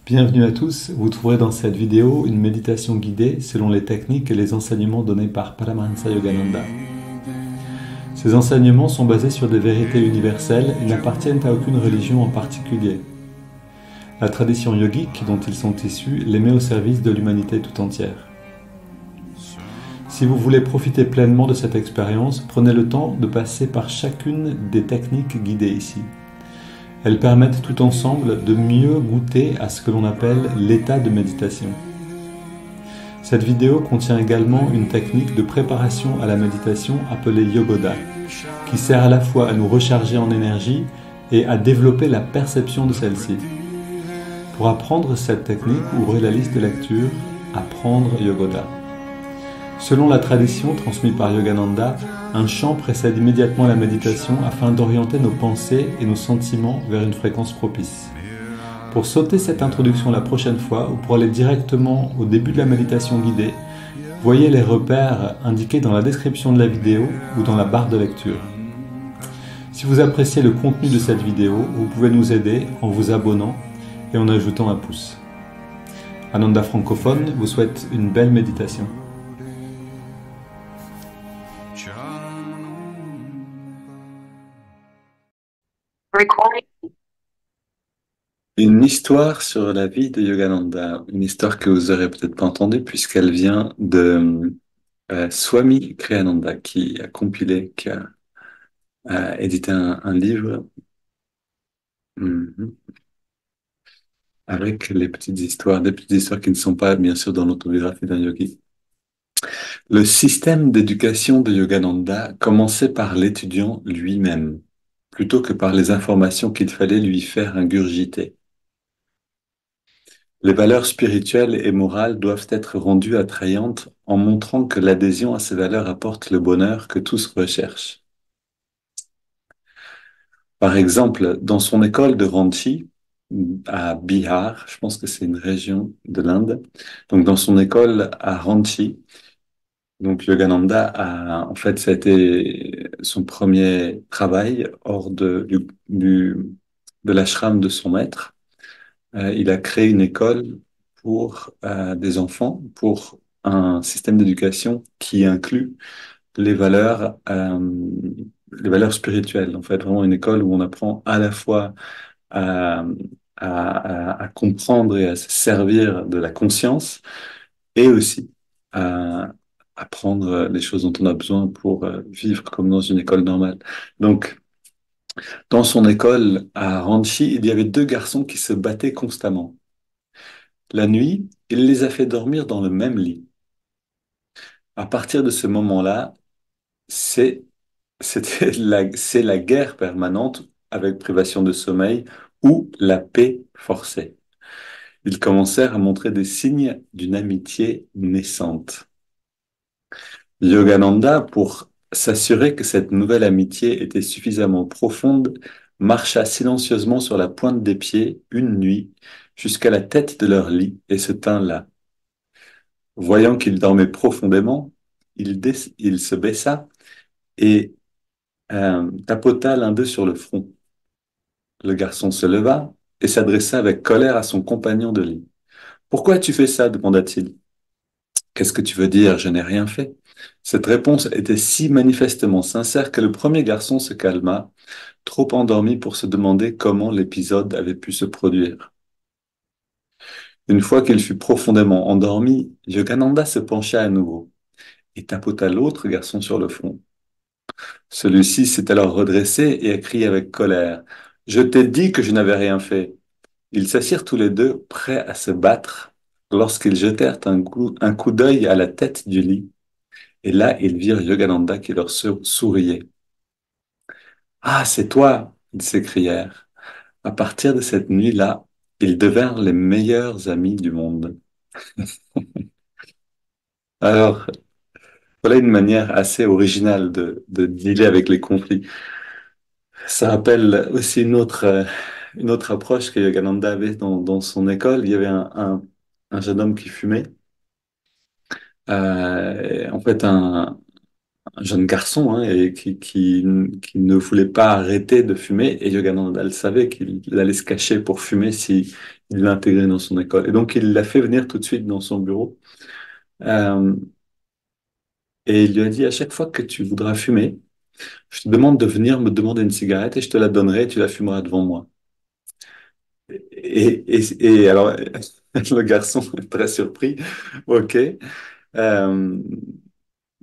Bienvenue à tous, vous trouverez dans cette vidéo une méditation guidée selon les techniques et les enseignements donnés par Paramahansa Yogananda. Ces enseignements sont basés sur des vérités universelles et n'appartiennent à aucune religion en particulier. La tradition yogique dont ils sont issus les met au service de l'humanité tout entière. Si vous voulez profiter pleinement de cette expérience, prenez le temps de passer par chacune des techniques guidées ici. Elles permettent tout ensemble de mieux goûter à ce que l'on appelle l'état de méditation. Cette vidéo contient également une technique de préparation à la méditation appelée Yogoda, qui sert à la fois à nous recharger en énergie et à développer la perception de celle-ci. Pour apprendre cette technique, ouvrez la liste de lecture Apprendre Yogoda. Selon la tradition transmise par Yogananda, un chant précède immédiatement la méditation afin d'orienter nos pensées et nos sentiments vers une fréquence propice. Pour sauter cette introduction la prochaine fois ou pour aller directement au début de la méditation guidée, voyez les repères indiqués dans la description de la vidéo ou dans la barre de lecture. Si vous appréciez le contenu de cette vidéo, vous pouvez nous aider en vous abonnant et en ajoutant un pouce. Ananda francophone vous souhaite une belle méditation. Une histoire sur la vie de Yogananda, une histoire que vous aurez peut-être pas entendue puisqu'elle vient de Swami Kriyananda qui a compilé, qui a édité un livre mhm, avec les petites histoires, des petites histoires qui ne sont pas bien sûr dans l'autobiographie d'un yogi. Le système d'éducation de Yogananda commençait par l'étudiant lui-même, plutôt que par les informations qu'il fallait lui faire ingurgiter. Les valeurs spirituelles et morales doivent être rendues attrayantes en montrant que l'adhésion à ces valeurs apporte le bonheur que tous recherchent. Par exemple, dans son école de Ranchi, à Bihar, je pense que c'est une région de l'Inde, donc dans son école à Ranchi, donc Yogananda a, en fait, ça a été son premier travail hors de l'ashram de son maître. Il a créé une école pour des enfants, pour un système d'éducation qui inclut les valeurs spirituelles. En fait, vraiment une école où on apprend à la fois à, à comprendre et à se servir de la conscience et aussi à apprendre les choses dont on a besoin pour vivre comme dans une école normale. Donc, dans son école à Ranchi, il y avait deux garçons qui se battaient constamment. La nuit, il les a fait dormir dans le même lit. À partir de ce moment-là, c'est c'est la guerre permanente avec privation de sommeil ou la paix forcée. Ils commencèrent à montrer des signes d'une amitié naissante. Yogananda, pour s'assurer que cette nouvelle amitié était suffisamment profonde, marcha silencieusement sur la pointe des pieds une nuit jusqu'à la tête de leur lit et se tint là. Voyant qu'ils dormaient profondément, il se baissa et tapota l'un d'eux sur le front. Le garçon se leva et s'adressa avec colère à son compagnon de lit. Pourquoi as-tu fait ça demanda-t-il. Qu'est-ce que tu veux dire? Je n'ai rien fait. Cette réponse était si manifestement sincère que le premier garçon se calma, trop endormi pour se demander comment l'épisode avait pu se produire. Une fois qu'il fut profondément endormi, Yogananda se pencha à nouveau et tapota l'autre garçon sur le front. Celui-ci s'est alors redressé et a crié avec colère. Je t'ai dit que je n'avais rien fait. Ils s'assirent tous les deux, prêts à se battre, lorsqu'ils jetèrent un coup d'œil à la tête du lit. Et là, ils virent Yogananda qui leur souriait. Ah, c'est toi! Ils s'écrièrent. À partir de cette nuit-là, ils devinrent les meilleurs amis du monde. Alors, voilà une manière assez originale de dealer avec les conflits. Ça rappelle aussi une autre approche que Yogananda avait dans son école. Il y avait un jeune homme qui fumait. En fait, un jeune garçon hein, et qui ne voulait pas arrêter de fumer. Et Yogananda le savait qu'il allait se cacher pour fumer si il l'intégrait dans son école. Et donc il l'a fait venir tout de suite dans son bureau. Euh, et il lui a dit, à chaque fois que tu voudras fumer, je te demande de venir me demander une cigarette et je te la donnerai et tu la fumeras devant moi. Et alors, le garçon est très surpris. OK. Euh,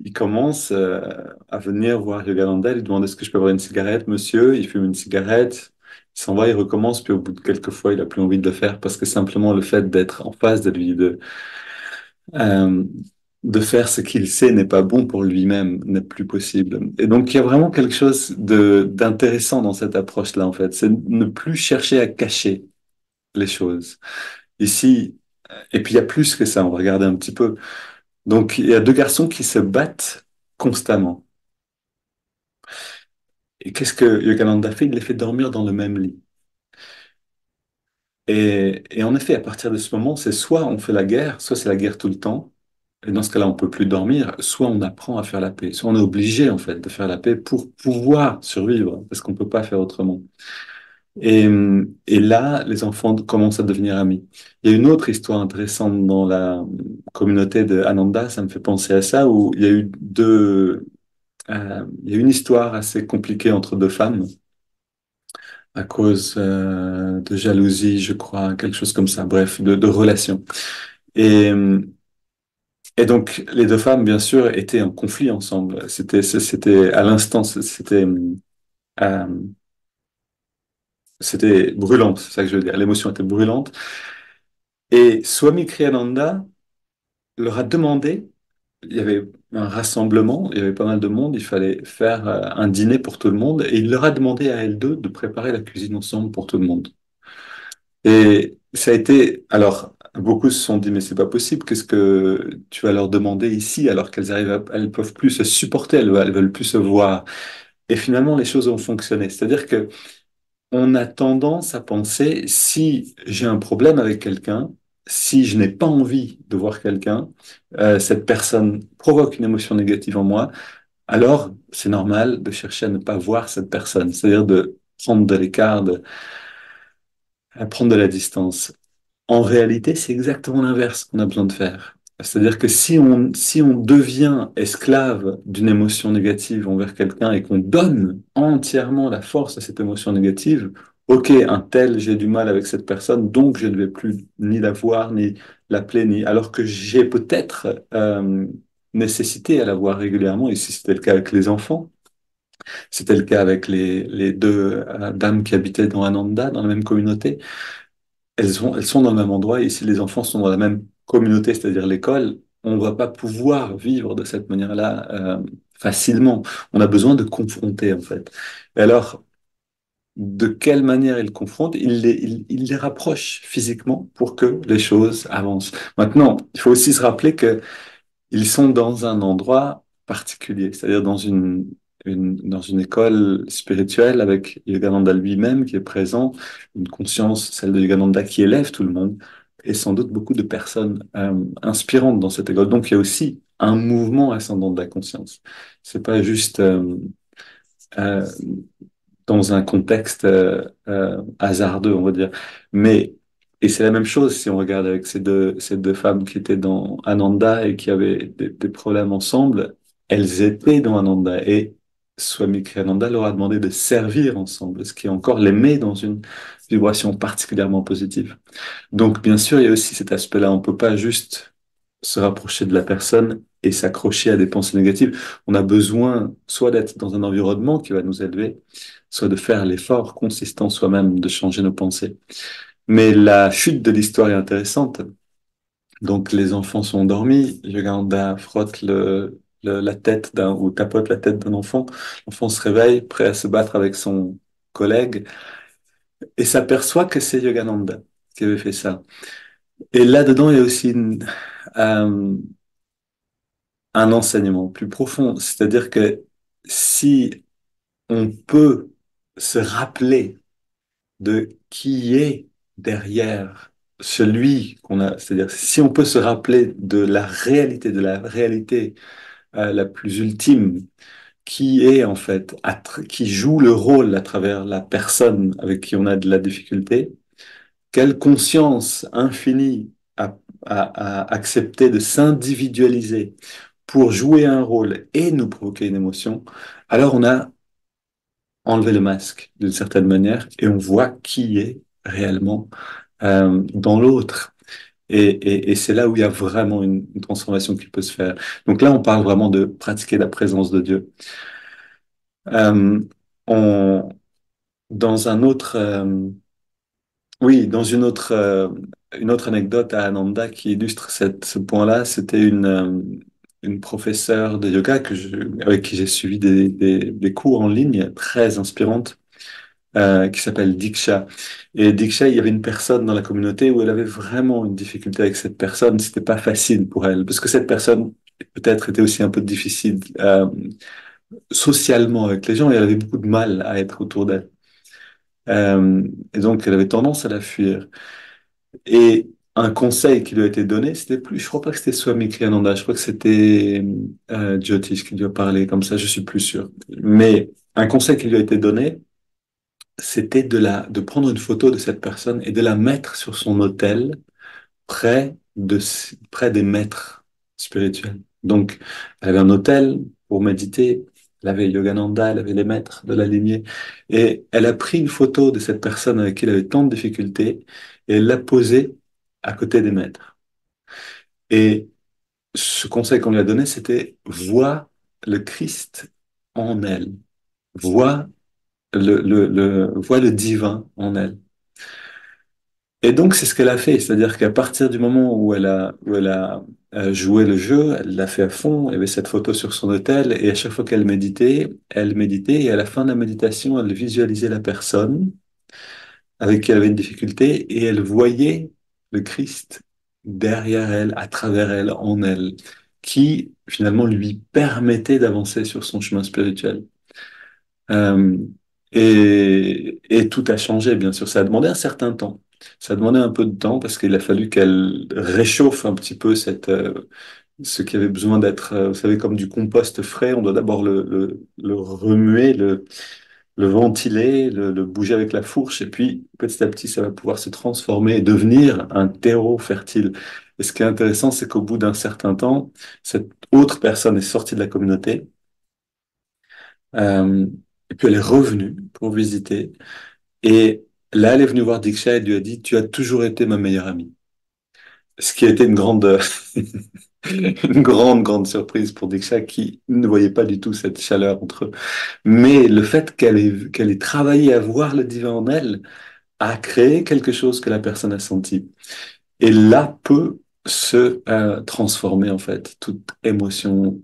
il commence à venir voir Yogananda, il lui demande est-ce que je peux avoir une cigarette, monsieur? Il fume une cigarette, il s'en va, il recommence, puis au bout de quelques fois, il a plus envie de le faire parce que simplement le fait d'être en face de lui, euh, de faire ce qu'il sait n'est pas bon pour lui-même, n'est plus possible. Et donc, il y a vraiment quelque chose d'intéressant dans cette approche-là, en fait. C'est ne plus chercher à cacher les choses. Ici, et puis il y a plus que ça, on va regarder un petit peu. Donc, il y a deux garçons qui se battent constamment. Et qu'est-ce que Yogananda fait? Il les fait dormir dans le même lit. Et en effet, à partir de ce moment, c'est soit on fait la guerre, soit c'est la guerre tout le temps. Et dans ce cas-là, on peut plus dormir, soit on apprend à faire la paix, soit on est obligé en fait de faire la paix pour pouvoir survivre, parce qu'on peut pas faire autrement. Et là, les enfants commencent à devenir amis. Il y a une autre histoire intéressante dans la communauté de Ananda, ça me fait penser à ça, où il y a eu il y a une histoire assez compliquée entre deux femmes à cause de jalousie, je crois, quelque chose comme ça, bref, de relations. Et, et donc, les deux femmes, bien sûr, étaient en conflit ensemble. C'était à l'instant, euh, c'était brûlant, c'est ça que je veux dire. L'émotion était brûlante. Et Swami Kriyananda leur a demandé, il y avait un rassemblement, il y avait pas mal de monde, il fallait faire un dîner pour tout le monde, et il leur a demandé à elles deux de préparer la cuisine ensemble pour tout le monde. Et ça a été, alors, beaucoup se sont dit, mais c'est pas possible, qu'est-ce que tu vas leur demander ici alors qu'elles arrivent elles peuvent plus se supporter, elles veulent plus se voir. Et finalement, les choses ont fonctionné. C'est-à-dire que on a tendance à penser, si j'ai un problème avec quelqu'un, si je n'ai pas envie de voir quelqu'un, cette personne provoque une émotion négative en moi, alors c'est normal de chercher à ne pas voir cette personne, c'est-à-dire de prendre de l'écart, à prendre de la distance. En réalité, c'est exactement l'inverse qu'on a besoin de faire. C'est-à-dire que si on devient esclave d'une émotion négative envers quelqu'un et qu'on donne entièrement la force à cette émotion négative, ok, un tel, j'ai du mal avec cette personne, donc je ne vais plus ni la voir, ni l'appeler, ni... Alors que j'ai peut-être nécessité à la voir régulièrement, et si c'était le cas avec les enfants, c'était le cas avec les deux dames qui habitaient dans Ananda, dans la même communauté, elles sont dans le même endroit et si les enfants sont dans la même communauté, c'est-à-dire l'école, on ne va pas pouvoir vivre de cette manière-là facilement. On a besoin de confronter, en fait. Et alors, de quelle manière ils confrontent? Il les rapproche physiquement pour que les choses avancent. Maintenant, il faut aussi se rappeler que ils sont dans un endroit particulier, c'est-à-dire dans une école spirituelle avec Yogananda lui-même qui est présent, une conscience, celle de Yogananda qui élève tout le monde, et sans doute beaucoup de personnes inspirantes dans cette école. Donc il y a aussi un mouvement ascendant de la conscience. C'est pas juste euh, dans un contexte hasardeux, on va dire. Mais, et c'est la même chose si on regarde avec ces deux femmes qui étaient dans Ananda et qui avaient des problèmes ensemble, elles étaient dans Ananda et Swami Kriyananda leur a demandé de servir ensemble, ce qui encore les met dans une vibration particulièrement positive. Donc, bien sûr, il y a aussi cet aspect-là. On peut pas juste se rapprocher de la personne et s'accrocher à des pensées négatives. On a besoin soit d'être dans un environnement qui va nous élever, soit de faire l'effort consistant soi-même de changer nos pensées. Mais la chute de l'histoire est intéressante. Donc, les enfants sont endormis. Yoganda frotte la tête d'un ou tapote la tête d'un enfant. L'enfant se réveille, prêt à se battre avec son collègue et s'aperçoit que c'est Yogananda qui avait fait ça. Et là-dedans, il y a aussi euh, un enseignement plus profond. C'est-à-dire que si on peut se rappeler de qui est derrière celui qu'on a, c'est-à-dire si on peut se rappeler de la réalité la plus ultime, qui est en fait, qui joue le rôle à travers la personne avec qui on a de la difficulté, quelle conscience infinie a accepté de s'individualiser pour jouer un rôle et nous provoquer une émotion, alors on a enlevé le masque d'une certaine manière et on voit qui est réellement dans l'autre. Et c'est là où il y a vraiment une transformation qui peut se faire. Donc là, on parle vraiment de pratiquer la présence de Dieu. Euh, on, dans un autre, oui, dans une autre anecdote à Ananda qui illustre ce point-là, c'était une professeure de yoga avec qui j'ai suivi des cours en ligne très inspirantes, qui s'appelle Diksha. Et Diksha, il y avait une personne dans la communauté où elle avait vraiment une difficulté avec cette personne. C'était pas facile pour elle, parce que cette personne peut-être était aussi un peu difficile socialement avec les gens et elle avait beaucoup de mal à être autour d'elle. Et donc, elle avait tendance à la fuir. Et un conseil qui lui a été donné, c'était plus, je crois pas que c'était Swami Kriyananda, je crois que c'était Jyotish qui lui a parlé comme ça, je suis plus sûr. Mais un conseil qui lui a été donné, c'était de prendre une photo de cette personne et de la mettre sur son autel près des maîtres spirituels. Donc, elle avait un autel pour méditer, elle avait Yogananda, elle avait les maîtres de la lignée, et elle a pris une photo de cette personne avec qui elle avait tant de difficultés, et elle l'a posée à côté des maîtres. Et ce conseil qu'on lui a donné, c'était vois le Christ en elle, vois vois le divin en elle. Et donc, c'est ce qu'elle a fait. C'est-à-dire qu'à partir du moment où elle a joué le jeu, elle l'a fait à fond. Il y avait cette photo sur son hôtel. Et à chaque fois qu'elle méditait. Et à la fin de la méditation, elle visualisait la personne avec qui elle avait une difficulté. Et elle voyait le Christ derrière elle, à travers elle, en elle, qui finalement lui permettait d'avancer sur son chemin spirituel. Euh, et tout a changé, bien sûr. Ça a demandé un certain temps. Ça a demandé un peu de temps parce qu'il a fallu qu'elle réchauffe un petit peu ce qui avait besoin d'être, vous savez, comme du compost frais. On doit d'abord le remuer, le ventiler, le bouger avec la fourche, et puis petit à petit, ça va pouvoir se transformer et devenir un terreau fertile. Et ce qui est intéressant, c'est qu'au bout d'un certain temps, cette autre personne est sortie de la communauté. Euh, et puis elle est revenue pour visiter. Et là, elle est venue voir Diksha et lui a dit, tu as toujours été ma meilleure amie. Ce qui a été une grande, une grande surprise pour Diksha qui ne voyait pas du tout cette chaleur entre eux. Mais le fait qu'elle ait travaillé à voir le divin en elle a créé quelque chose que la personne a senti. Et là peut se transformer en fait toute émotion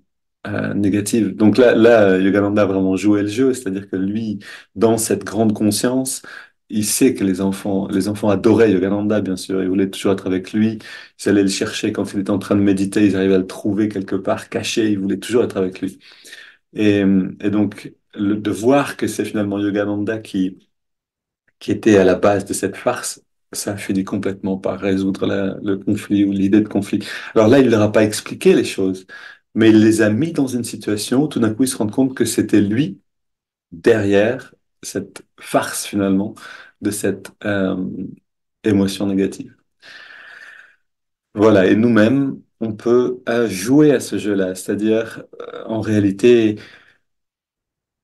négative. Donc Yogananda a vraiment joué le jeu, c'est-à-dire que lui, dans cette grande conscience, il sait que les enfants adoraient Yogananda, bien sûr, ils voulaient toujours être avec lui, ils allaient le chercher quand il était en train de méditer, ils arrivaient à le trouver quelque part caché, ils voulaient toujours être avec lui. Et donc, de voir que c'est finalement Yogananda qui était à la base de cette farce, ça a fini complètement par résoudre le conflit ou l'idée de conflit. Alors là, il ne leur a pas expliqué les choses, mais il les a mis dans une situation où tout d'un coup, ils se rendent compte que c'était lui derrière cette farce finalement de cette émotion négative. Voilà, et nous-mêmes, on peut jouer à ce jeu-là, c'est-à-dire en réalité,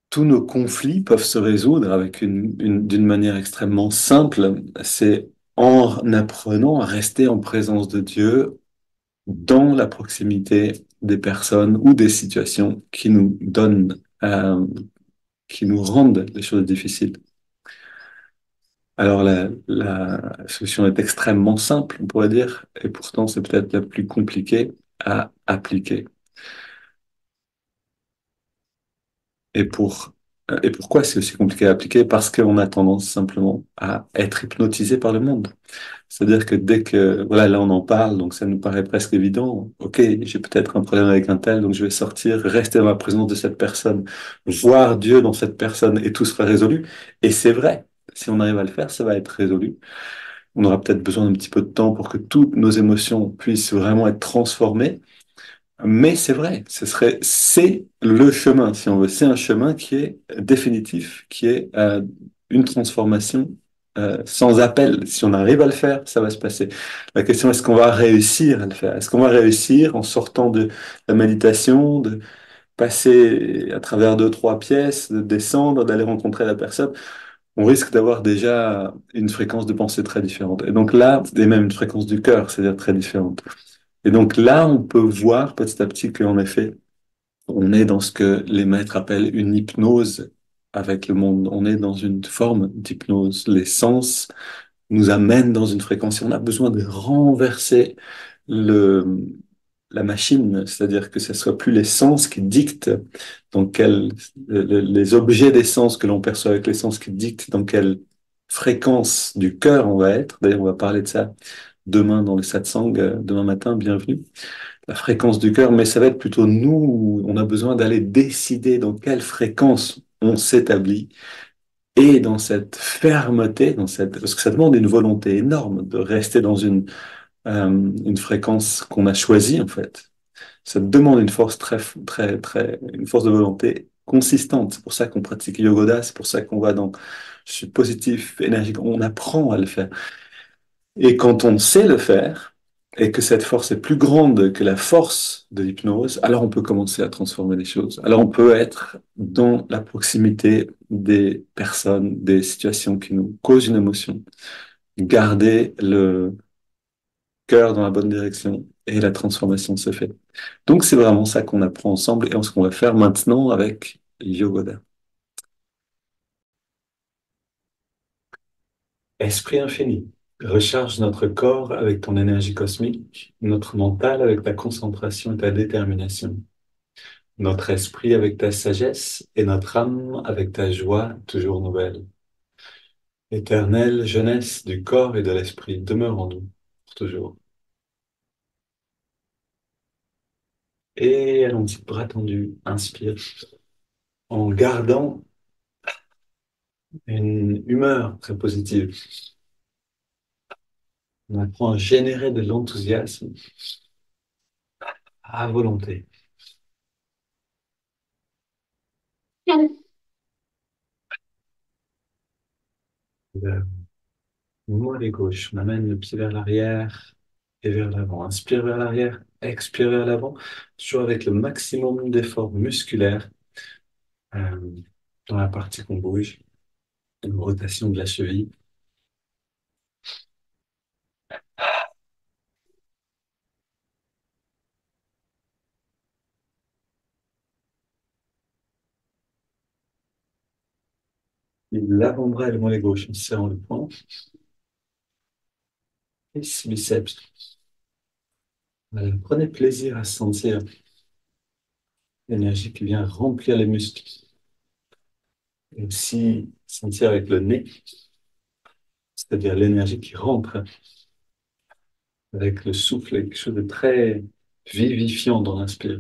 tous nos conflits peuvent se résoudre avec d'une manière extrêmement simple. C'est en apprenant à rester en présence de Dieu dans la proximité des personnes ou des situations qui nous donnent, qui nous rendent les choses difficiles. Alors la solution est extrêmement simple, on pourrait dire, et pourtant c'est peut-être la plus compliquée à appliquer. Et et pourquoi c'est aussi compliqué à appliquer? Parce qu'on a tendance simplement à être hypnotisé par le monde. C'est-à-dire que dès que, voilà, là on en parle, donc ça nous paraît presque évident. Ok, j'ai peut-être un problème avec un tel, donc je vais sortir, rester dans la présence de cette personne, voir Dieu dans cette personne et tout sera résolu. Et c'est vrai, si on arrive à le faire, ça va être résolu. On aura peut-être besoin d'un petit peu de temps pour que toutes nos émotions puissent vraiment être transformées. Mais c'est vrai, c'est le chemin, si on veut. C'est un chemin qui est définitif, qui est une transformation sans appel. Si on arrive à le faire, ça va se passer. La question, est-ce qu'on va réussir à le faire? Est-ce qu'on va réussir en sortant de la méditation, de passer à travers deux, trois pièces, de descendre, d'aller rencontrer la personne? On risque d'avoir déjà une fréquence de pensée très différente. Et donc là, et même une fréquence du cœur, c'est-à-dire très différente. Et donc là, on peut voir petit à petit qu'en effet, on est dans ce que les maîtres appellent une hypnose avec le monde. On est dans une forme d'hypnose. Les sens nous amènent dans une fréquence. Et on a besoin de renverser le, la machine, c'est-à-dire que ce ne soit plus les sens qui dictent dans quel, les objets des sens que l'on perçoit avec les sens qui dictent dans quelle fréquence du cœur on va être. D'ailleurs, on va parler de ça demain dans le satsang, demain matin, bienvenue. La fréquence du cœur, mais ça va être plutôt nous, on a besoin d'aller décider dans quelle fréquence on s'établit et dans cette fermeté, parce que ça demande une volonté énorme de rester dans une fréquence qu'on a choisie en fait. Ça demande une force une force de volonté consistante. C'est pour ça qu'on pratique yoga, c'est pour ça qu'on va dans, je suis positif, énergique, on apprend à le faire. Et quand on sait le faire, et que cette force est plus grande que la force de l'hypnose, alors on peut commencer à transformer les choses. Alors on peut être dans la proximité des personnes, des situations qui nous causent une émotion, garder le cœur dans la bonne direction et la transformation se fait. Donc c'est vraiment ça qu'on apprend ensemble et ce qu'on va faire maintenant avec Yogoda. Esprit infini, recharge notre corps avec ton énergie cosmique, notre mental avec ta concentration et ta détermination, notre esprit avec ta sagesse et notre âme avec ta joie toujours nouvelle. Éternelle jeunesse du corps et de l'esprit, demeure en nous pour toujours. Et allons-y, bras tendus, inspire, en gardant une humeur très positive. On apprend à générer de l'enthousiasme à volonté. Le mollet gauche, on amène le pied vers l'arrière et vers l'avant. Inspire vers l'arrière, expire vers l'avant, toujours avec le maximum d'effort musculaire euh, dans la partie qu'on bouge, une rotation de la cheville. Et l'avant-bras et le mollet gauche en serrant le poing. Et six biceps. Voilà, prenez plaisir à sentir l'énergie qui vient remplir les muscles. Et aussi sentir avec le nez, c'est-à-dire l'énergie qui rentre avec le souffle, quelque chose de très vivifiant dans l'inspire.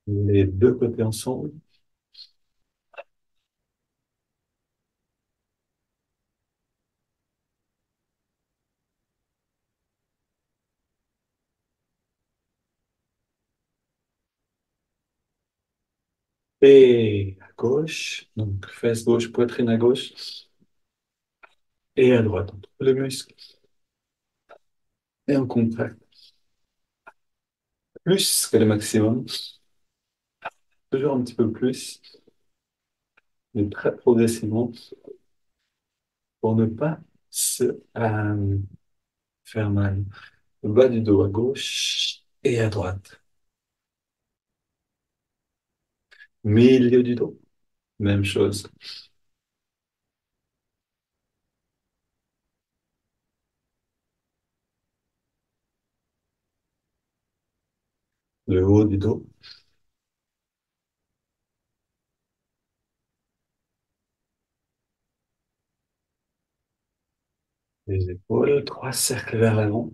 Les deux côtés ensemble. Et à gauche, donc fesse gauche, poitrine à gauche. Et à droite, entre les muscles. Et on contracte plus que le maximum. Toujours un petit peu plus, mais très progressivement, pour ne pas se faire mal. Le bas du dos à gauche et à droite. Milieu du dos, même chose. Le haut du dos, les épaules, trois cercles vers l'avant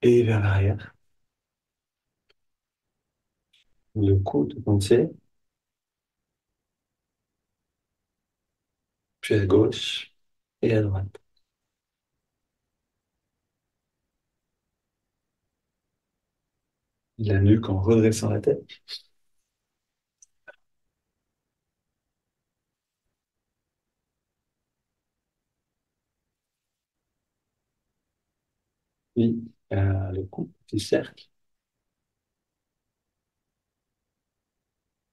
et vers l'arrière. Le cou tout entier, puis à gauche et à droite. La nuque en redressant la tête. Puis le cou, petit cercle.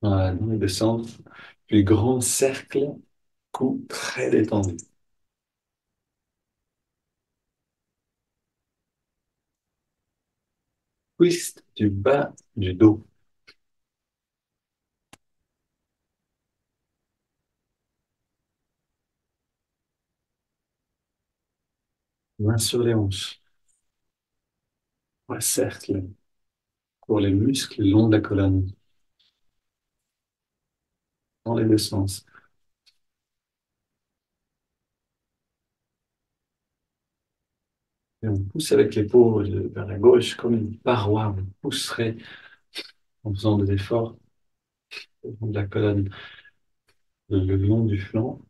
Voilà, dans les deux sens. Puis grand cercle, cou très détendu. Twist du bas du dos. Main sur les hanches. Ouais, cercle pour les muscles le long de la colonne, dans les deux sens. Et on pousse avec l'épaule vers la gauche comme une paroi. On pousserait en faisant des efforts au long de la colonne, le long du flanc.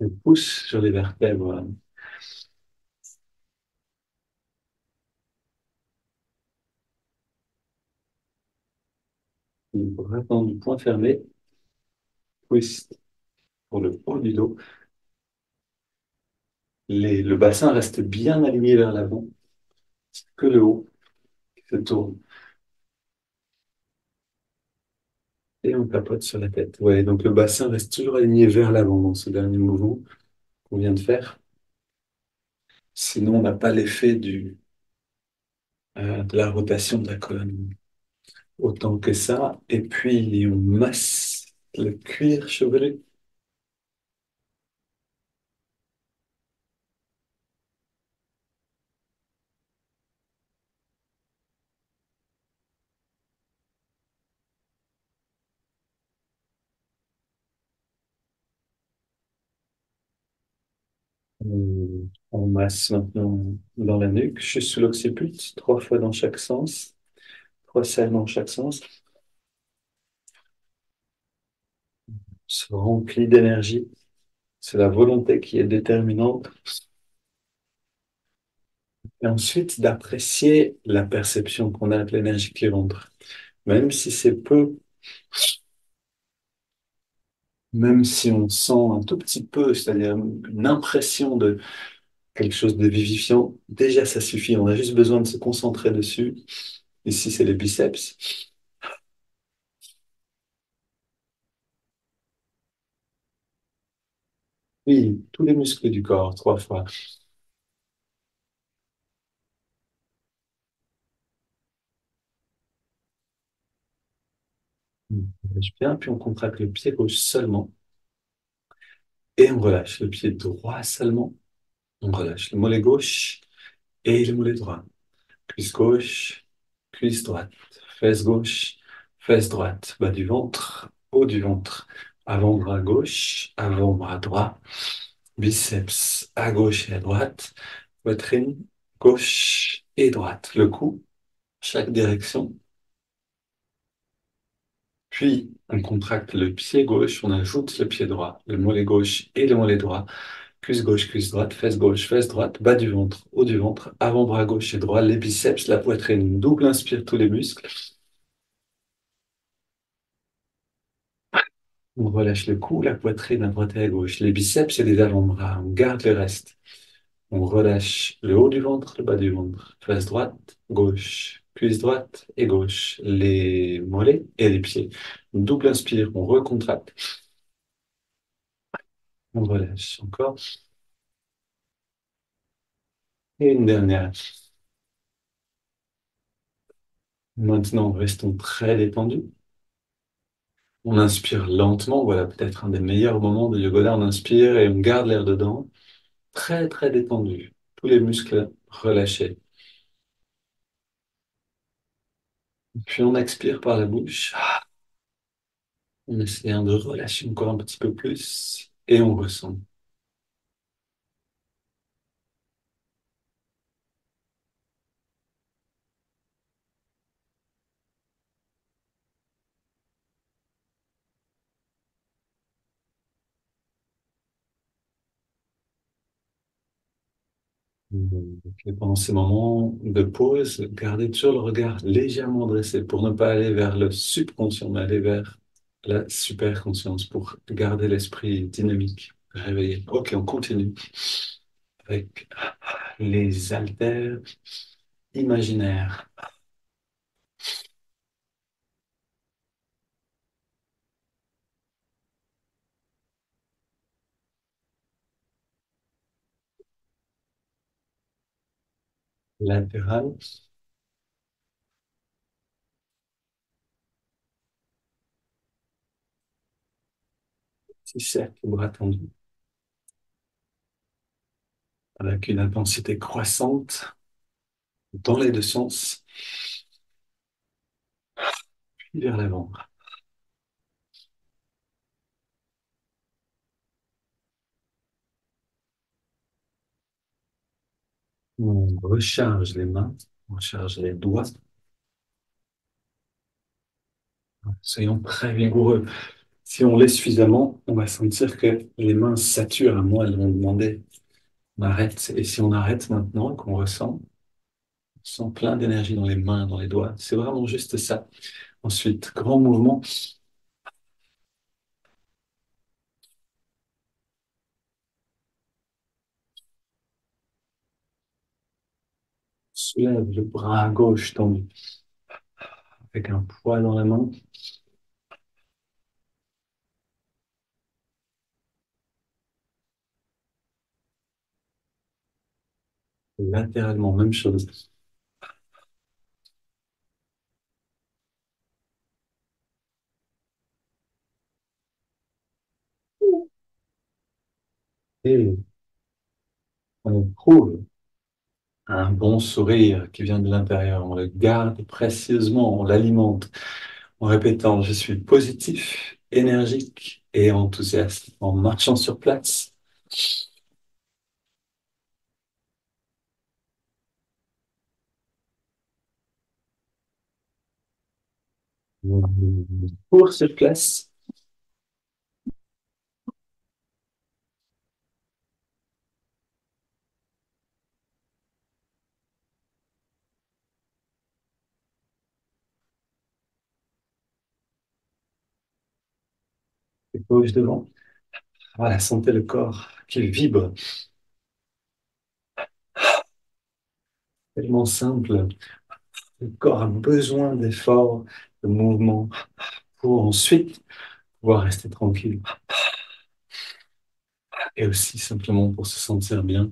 On pousse sur les vertèbres. Le bras tendu, point fermé. Twist pour le haut du dos. Le bassin reste bien aligné vers l'avant, que le haut qui se tourne. Et on tapote sur la tête. Ouais, donc le bassin reste toujours aligné vers l'avant dans ce dernier mouvement qu'on vient de faire. Sinon, on n'a pas l'effet de la rotation de la colonne autant que ça. Et puis, on masse le cuir chevelu. On masse maintenant dans la nuque, juste sous l'occiput, 3 fois dans chaque sens, 3 selles dans chaque sens. Se remplit d'énergie. C'est la volonté qui est déterminante. Et ensuite, d'apprécier la perception qu'on a de l'énergie qui rentre. Même si c'est peu, même si on sent un tout petit peu, c'est-à-dire une impression de quelque chose de vivifiant, déjà ça suffit. On a juste besoin de se concentrer dessus. Ici, c'est les biceps. Oui, tous les muscles du corps, 3 fois. On relâche bien, puis on contracte le pied gauche seulement. Et on relâche le pied droit seulement. On relâche le mollet gauche et le mollet droit. Cuisse gauche, cuisse droite. Fesse gauche, fesse droite. Bas du ventre, haut du ventre. Avant-bras gauche, avant-bras droit. Biceps à gauche et à droite. Poitrine gauche et droite. Le cou, chaque direction. Puis, on contracte le pied gauche, on ajoute le pied droit, le mollet gauche et le mollet droit. Cuisse droite, fesse droite, bas du ventre, haut du ventre, avant-bras gauche et droit, les biceps, la poitrine. Double inspire tous les muscles. On relâche le cou, la poitrine à droite et à gauche, les biceps et les avant-bras. On garde le reste. On relâche le haut du ventre, le bas du ventre. Fesse droite, gauche, cuisse droite et gauche. Les mollets et les pieds. Double inspire, on recontracte. On relâche encore. Et une dernière. Maintenant, restons très détendus. On inspire lentement. Voilà peut-être un des meilleurs moments de yoga. On inspire et on garde l'air dedans. Très, très détendu. Tous les muscles relâchés. Puis on expire par la bouche. On essaie de relâcher encore un petit peu plus. Et on ressent. Ok, pendant ces moments de pause, gardez toujours le regard légèrement dressé pour ne pas aller vers le subconscient, mais aller vers la superconscience pour garder l'esprit dynamique, réveillé. Ok, on continue avec les haltères imaginaires. Latéral, six cercles, bras tendus, avec une intensité croissante dans les deux sens, puis vers l'avant. On recharge les mains, on recharge les doigts. Soyons très vigoureux. Si on l'est suffisamment, on va sentir que les mains saturent à moi, elles vont demander on arrête. Et si on arrête maintenant, qu'on ressent, on sent plein d'énergie dans les mains, dans les doigts. C'est vraiment juste ça. Ensuite, grand mouvement, soulève le bras gauche tendu avec un poids dans la main. Latéralement, même chose. Et on éprouve un bon sourire qui vient de l'intérieur. On le garde précieusement, on l'alimente en répétant je suis positif, énergique et enthousiaste. En marchant sur place, pour sur place, et gauche devant. Voilà, sentez le corps qui vibre, tellement simple. Le corps a besoin d'efforts, de mouvements pour ensuite pouvoir rester tranquille et aussi simplement pour se sentir bien.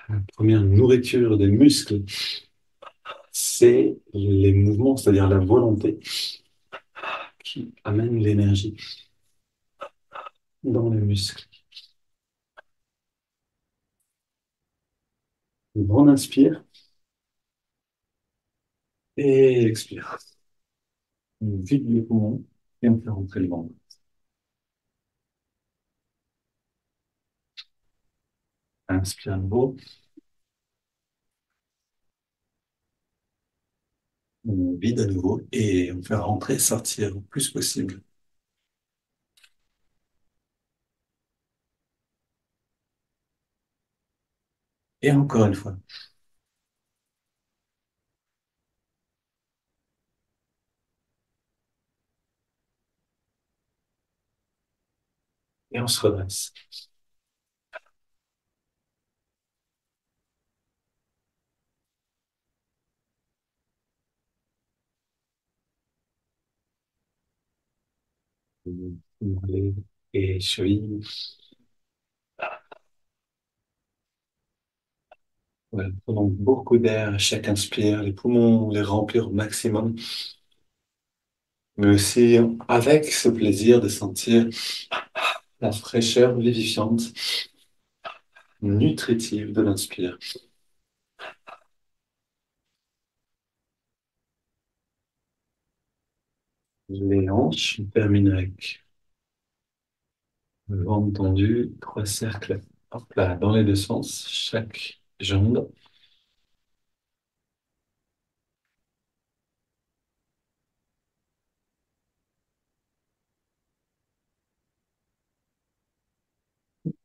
La première nourriture des muscles, c'est les mouvements, c'est-à-dire la volonté qui amène l'énergie dans les muscles. On inspire et expire. On vide les poumons et on fait rentrer le ventre. Inspire à nouveau, on vide à nouveau et on fait rentrer, sortir le plus possible. Et encore une fois. Et on se redresse. Mollets et chevilles. Voilà, prenons beaucoup d'air à chaque inspire, les poumons, les remplir au maximum, mais aussi avec ce plaisir de sentir la fraîcheur vivifiante, nutritive de l'inspire. Les hanches, on termine avec le ventre tendu, trois cercles, hop là, dans les deux sens, chaque jambe.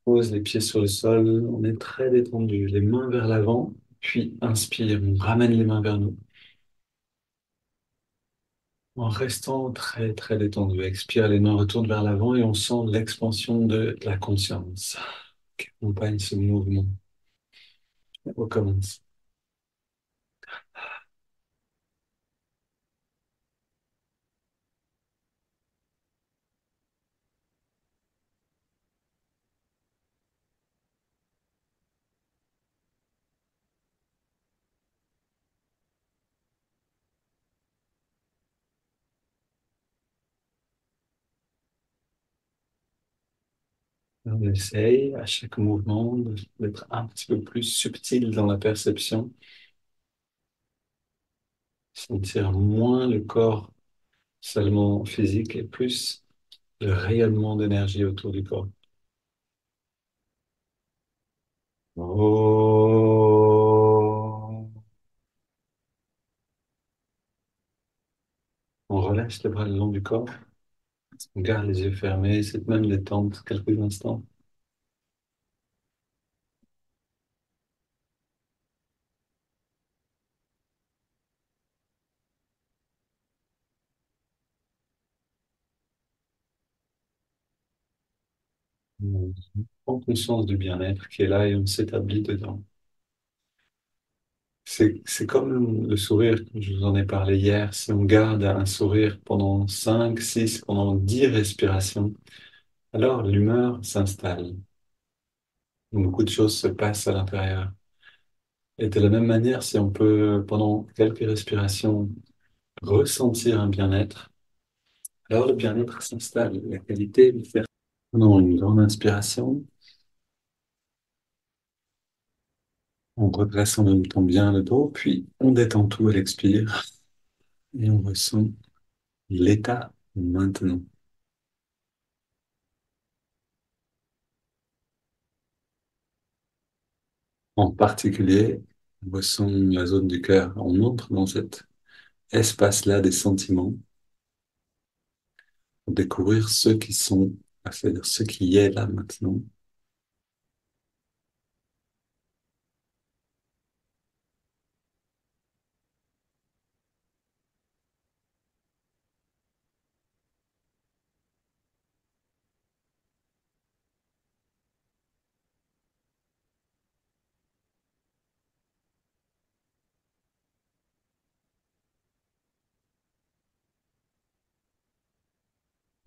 Pose les pieds sur le sol, on est très détendu, les mains vers l'avant, puis inspire, on ramène les mains vers nous. En restant très très détendu, expire, les mains retournent vers l'avant et on sent l'expansion de la conscience qui accompagne ce mouvement. On recommence. On essaye à chaque mouvement d'être un petit peu plus subtil dans la perception, sentir moins le corps seulement physique et plus le rayonnement d'énergie autour du corps. Oh. On relâche les bras le long du corps, on garde les yeux fermés, c'est même détente quelques instants. On prend conscience du bien-être qui est là et on s'établit dedans. C'est comme le sourire, je vous en ai parlé hier. Si on garde un sourire pendant 5, 6, pendant 10 respirations, alors l'humeur s'installe. Beaucoup de choses se passent à l'intérieur. Et de la même manière, si on peut, pendant quelques respirations, ressentir un bien-être, alors le bien-être s'installe. La qualité de faire. Prenons une grande inspiration, on redresse en même temps bien le dos, puis on détend tout à l'expire et on ressent l'état maintenant. En particulier, on ressent la zone du cœur. On entre dans cet espace-là des sentiments pour découvrir ceux qui sont, c'est-à-dire ce qui est là maintenant.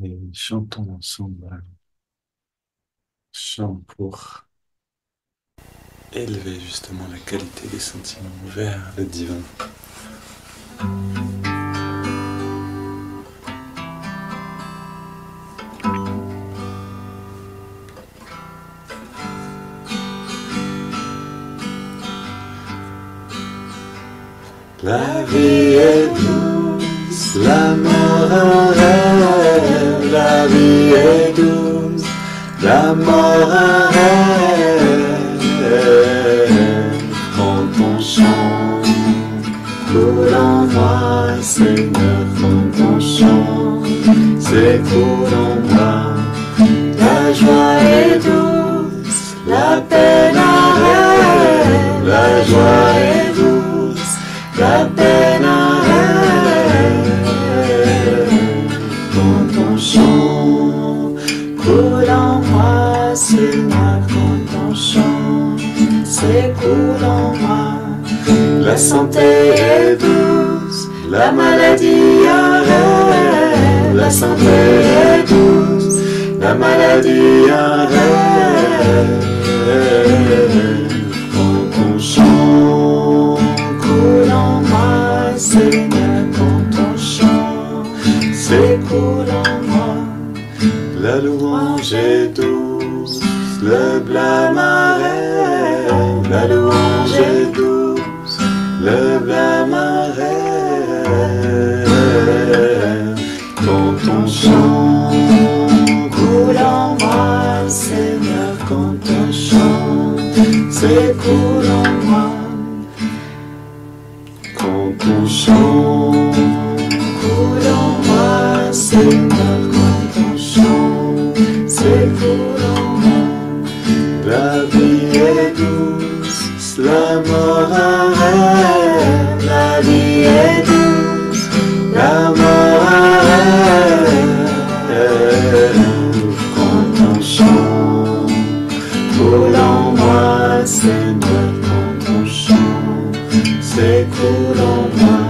Et chantons ensemble un chant pour élever justement la qualité des sentiments vers le divin. La vie est douce, la mort un rêve. La vie est douce, la mort un rêve. Quand on chante, coule en moi, Seigneur, quand on chante, c'est coule en moi. La joie est douce, la peine un rêve. La joie est douce, la peine un rêve. Quand on chante, coule en moi, Seigneur, quand on chante, c'est coule en moi. La santé est douce, la maladie un rêve. La santé est douce, la maladie un rêve. Quand on chante, coule en moi, Seigneur, quand on chante, c'est coule en moi. La louange est douce, le blâme un rêve. La louange est douce, le blâme un rêve. Quand on chante, coule en moi, Seigneur, quand on chante, c'est coule en moi. Quand on chante, coule en moi, Seigneur, quand on chante, c'est coule en moi. L'amour un rêve, la vie est douce. L'amour un rêve, quand on chante, coule en moi, Seigneur, quand on chante, c'est coule en moi.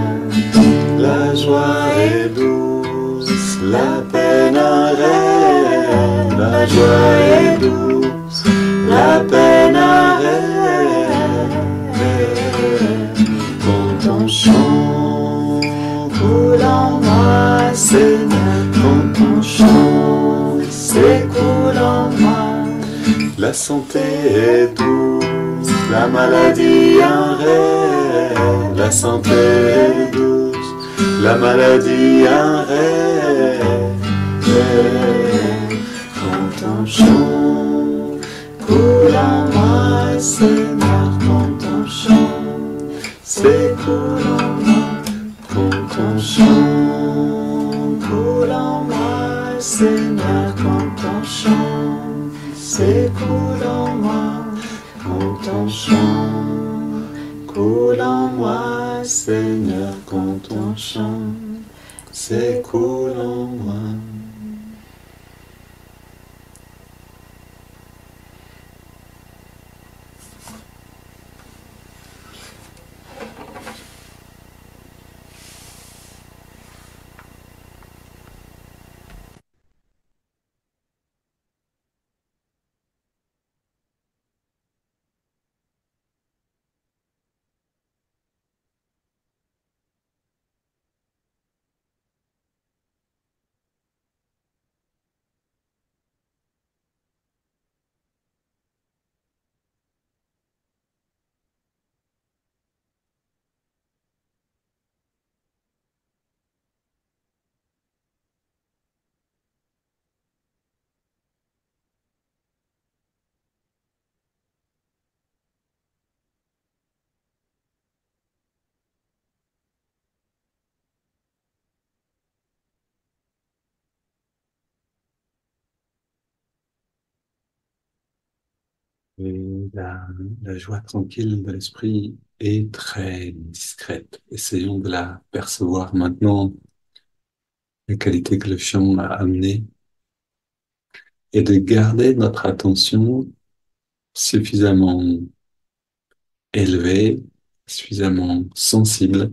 La joie est douce, la peine un rêve. La joie est douce, la peine un rêve. Quand on chante, coule en moi, Seigneur, quand on chante, c'est coule en moi. La santé est douce, la maladie un rêve. La santé est douce, la maladie un rêve. Quand on chante, coule en moi, Seigneur, quand on chante, c'est coule en moi. Quand on chante, coule en moi, Seigneur, quand on chante, c'est coule en moi. Quand on chante, coule en moi, Seigneur, quand on chante, c'est coule en moi. Et la joie tranquille de l'esprit est très discrète. Essayons de la percevoir maintenant, les qualités que le chant a amenées, et de garder notre attention suffisamment élevée, suffisamment sensible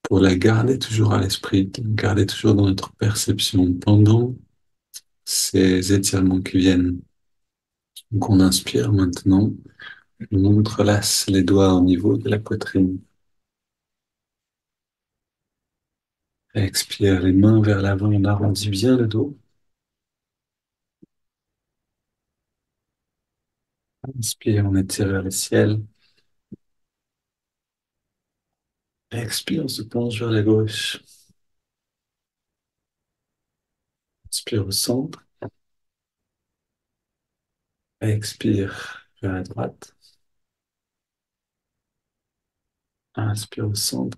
pour la garder toujours à l'esprit, garder toujours dans notre perception pendant ces étirements qui viennent. Donc on inspire maintenant, on entrelace les doigts au niveau de la poitrine. Expire les mains vers l'avant, on arrondit bien le dos. Inspire, on étire vers le ciel. Expire, on se penche vers la gauche. Inspire au centre. Expire vers la droite. Inspire au centre.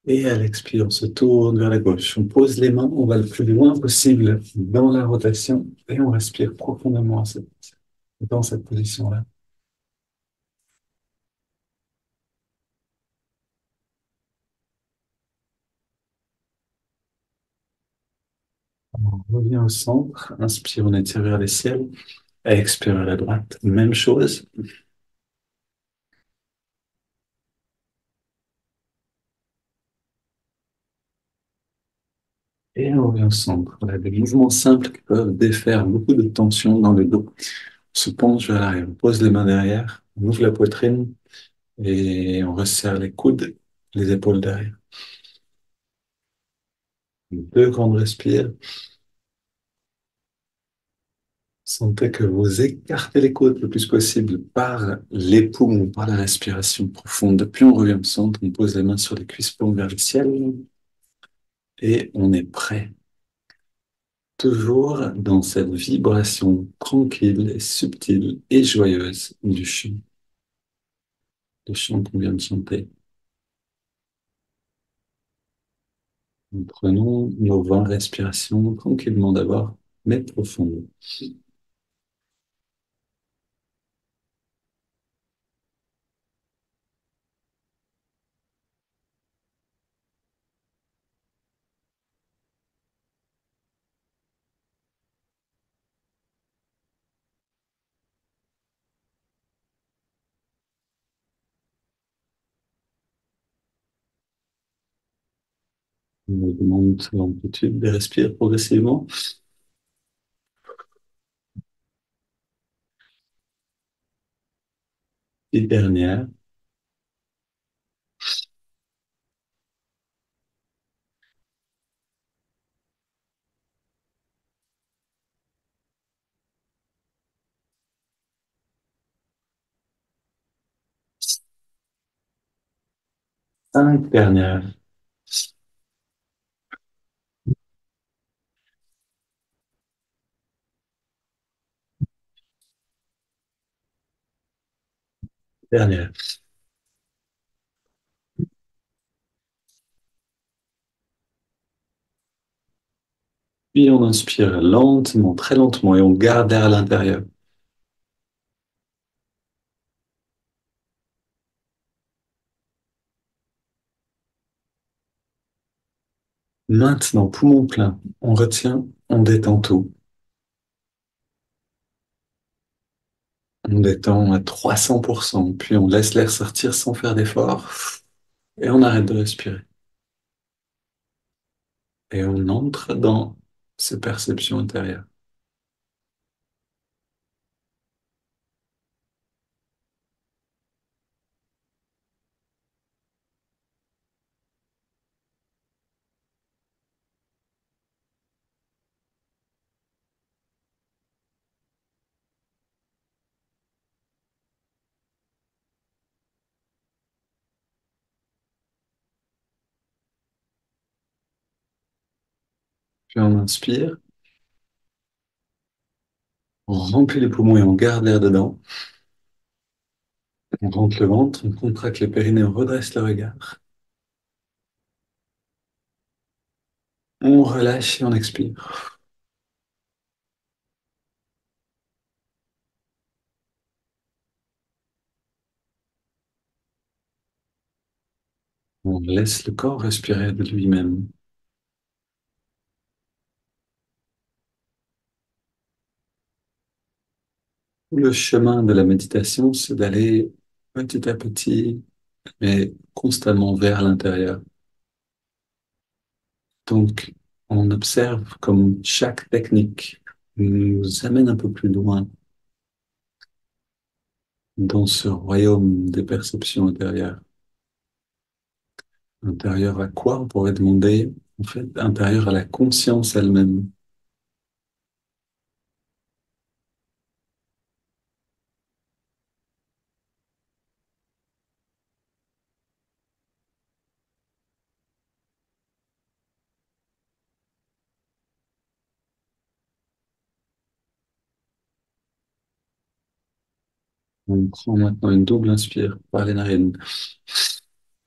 Et à l'expire, on se tourne vers la gauche. On pose les mains, on va le plus loin possible dans la rotation et on respire profondément dans cette position-là. On revient au centre. Inspire, on étire vers le ciel. Expire vers la droite. Même chose. Et on revient au centre. Voilà, des mouvements simples qui peuvent défaire beaucoup de tension dans le dos. On se penche vers l'arrière, on pose les mains derrière, on ouvre la poitrine et on resserre les coudes, les épaules derrière. Deux grandes respires. Sentez que vous écartez les côtes le plus possible par les poumons, par la respiration profonde. Puis on revient au centre, on pose les mains sur les cuisses, paumes vers le ciel et on est prêt. Toujours dans cette vibration tranquille et subtile et joyeuse du chant. Le chant qu'on vient de chanter. Nous prenons nos 20 respirations tranquillement d'abord, mais profondes. On augmente l'amplitude et respire progressivement. Et dernière, cinq dernières, dernières. Puis on inspire lentement, très lentement, et on garde l'air à l'intérieur. Maintenant, poumon plein, on retient, on détend tout. On détend à 300%, puis on laisse l'air sortir sans faire d'effort, et on arrête de respirer. Et on entre dans ces perceptions intérieures. Puis on inspire, on remplit les poumons et on garde l'air dedans. On rentre le ventre, on contracte les périnées, on redresse le regard. On relâche et on expire. On laisse le corps respirer de lui-même. Le chemin de la méditation, c'est d'aller petit à petit, mais constamment vers l'intérieur. Donc, on observe comme chaque technique nous amène un peu plus loin dans ce royaume des perceptions intérieures. Intérieur à quoi? On pourrait demander, en fait, intérieur à la conscience elle-même. On prend maintenant une double inspire par les narines.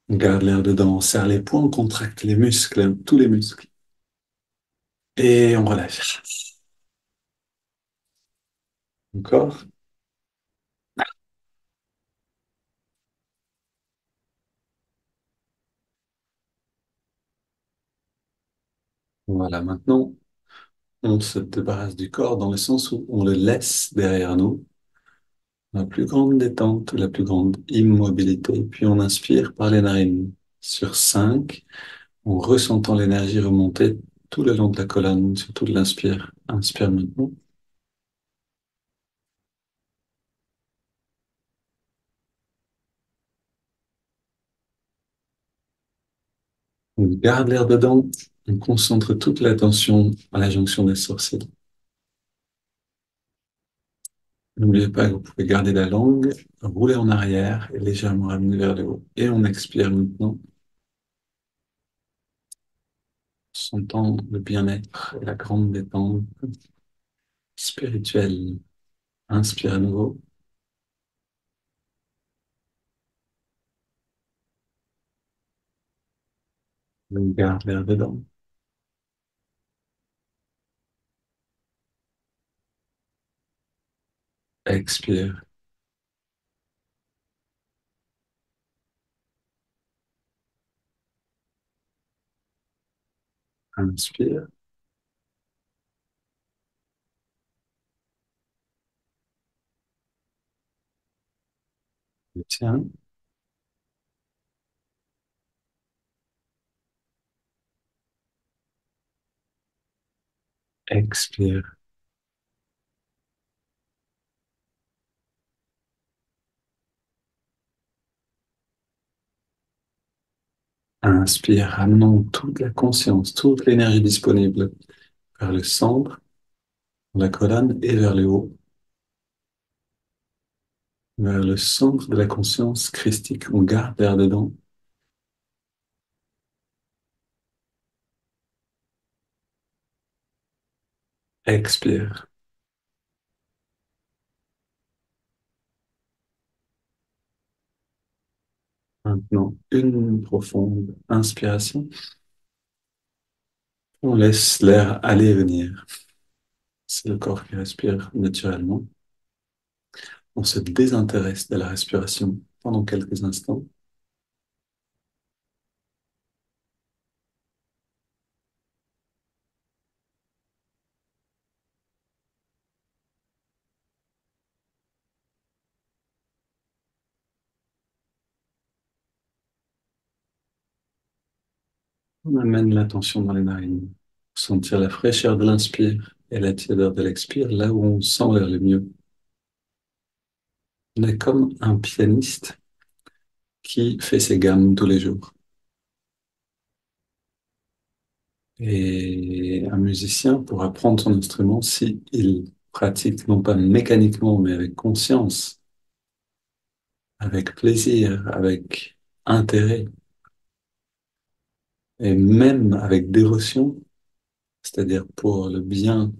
On garde l'air dedans, on serre les poings, on contracte les muscles, tous les muscles. Et on relâche. Encore. Voilà, maintenant, on se débarrasse du corps dans le sens où on le laisse derrière nous, la plus grande détente, la plus grande immobilité. Puis on inspire par les narines sur 5, en ressentant l'énergie remonter tout le long de la colonne, surtout de l'inspire. Inspire maintenant. On garde l'air dedans, on concentre toute l'attention à la jonction des sourcils. N'oubliez pas que vous pouvez garder la langue, rouler en arrière et légèrement ramener vers le haut. Et on expire maintenant, sentant le bien-être et la grande détente spirituelle. Inspire à nouveau, on garde l'air dedans. Expire, inspire, tiens, Expire. Inspire, ramenons toute la conscience, toute l'énergie disponible vers le centre, la colonne et vers le haut, vers le centre de la conscience christique. On garde l'air dedans. Expire. Maintenant, une profonde inspiration. On laisse l'air aller et venir. C'est le corps qui respire naturellement. On se désintéresse de la respiration pendant quelques instants. On amène l'attention dans les narines. Sentir la fraîcheur de l'inspire et la tiédeur de l'expire, là où on sent l'air le mieux. On est comme un pianiste qui fait ses gammes tous les jours. Et un musicien, pour apprendre son instrument, si il pratique non pas mécaniquement, mais avec conscience, avec plaisir, avec intérêt, et même avec dévotion, c'est-à-dire pour le bien,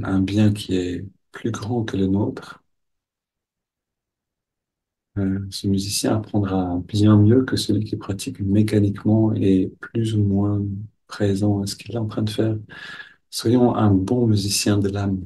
un bien qui est plus grand que le nôtre, ce musicien apprendra bien mieux que celui qui pratique mécaniquement et plus ou moins présent à ce qu'il est en train de faire. Soyons un bon musicien de l'âme.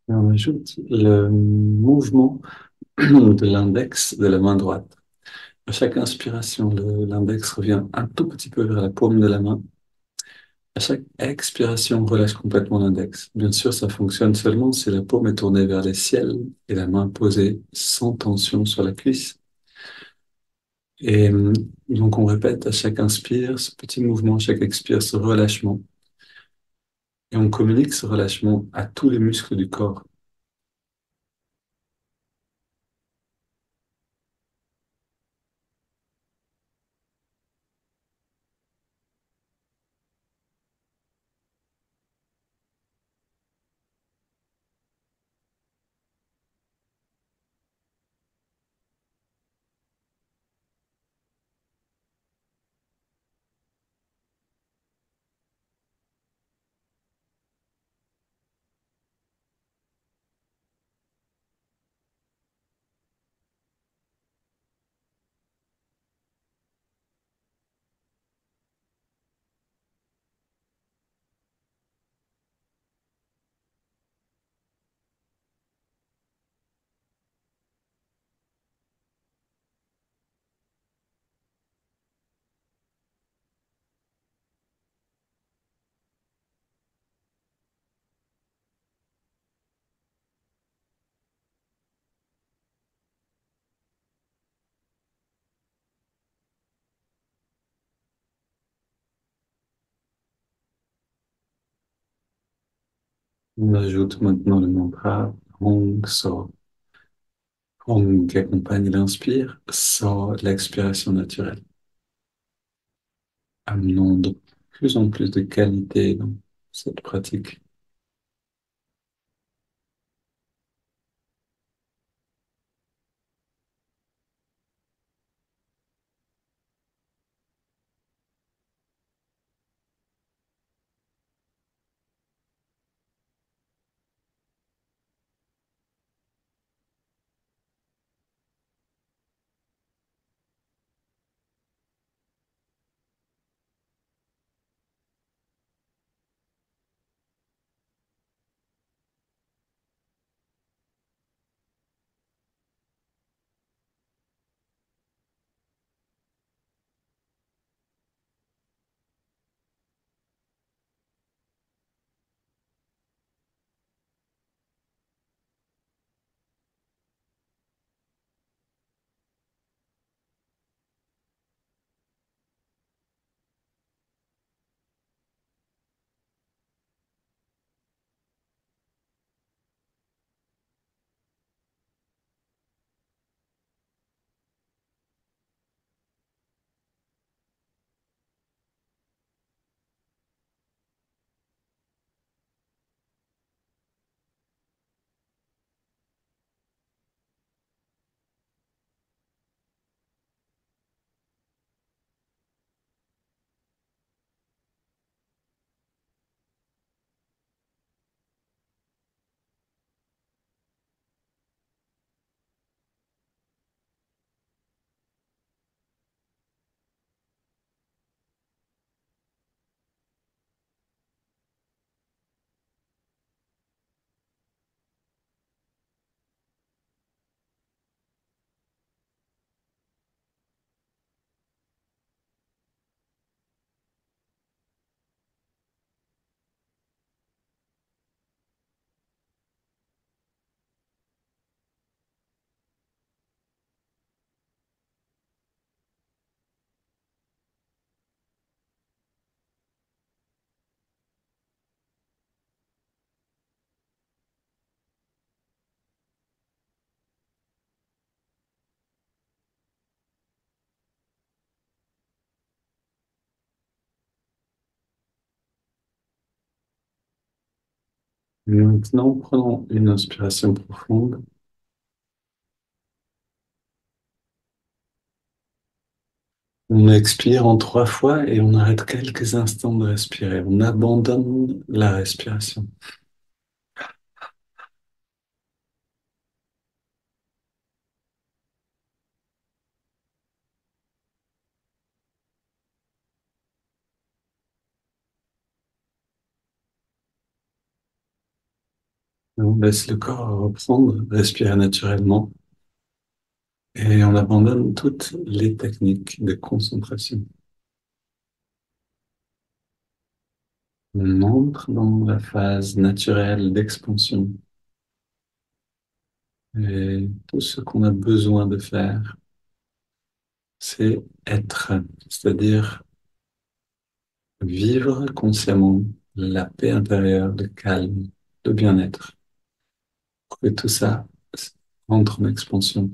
Et on ajoute le mouvement de l'index de la main droite. À chaque inspiration, l'index revient un tout petit peu vers la paume de la main. À chaque expiration, on relâche complètement l'index. Bien sûr, ça fonctionne seulement si la paume est tournée vers les ciels et la main posée sans tension sur la cuisse. Et donc, on répète à chaque inspire ce petit mouvement, à chaque expire ce relâchement. Et on communique ce relâchement à tous les muscles du corps. On ajoute maintenant le mantra Hong So. Hong qui accompagne l'inspire, So l'expiration naturelle. Amenons plus en plus de qualité dans cette pratique. Maintenant, prenons une inspiration profonde. On expire en 3 fois et on arrête quelques instants de respirer. On abandonne la respiration. On laisse le corps reprendre, respirer naturellement et on abandonne toutes les techniques de concentration. On entre dans la phase naturelle d'expansion et tout ce qu'on a besoin de faire, c'est être, c'est-à-dire vivre consciemment la paix intérieure, le calme, le bien-être, pour que tout ça entre en expansion.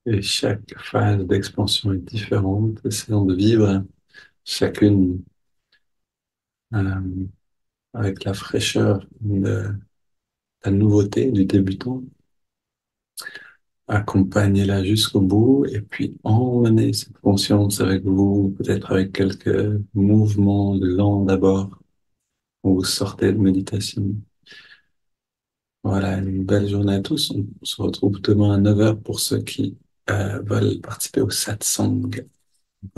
Et chaque phase d'expansion est différente, essayant de vivre chacune euh, avec la fraîcheur de la nouveauté du débutant. Accompagnez-la jusqu'au bout et puis emmenez cette conscience avec vous, peut-être avec quelques mouvements lents d'abord, quand vous sortez de méditation. Voilà, une belle journée à tous. On se retrouve demain à 9 heures pour ceux qui veulent participer au satsang.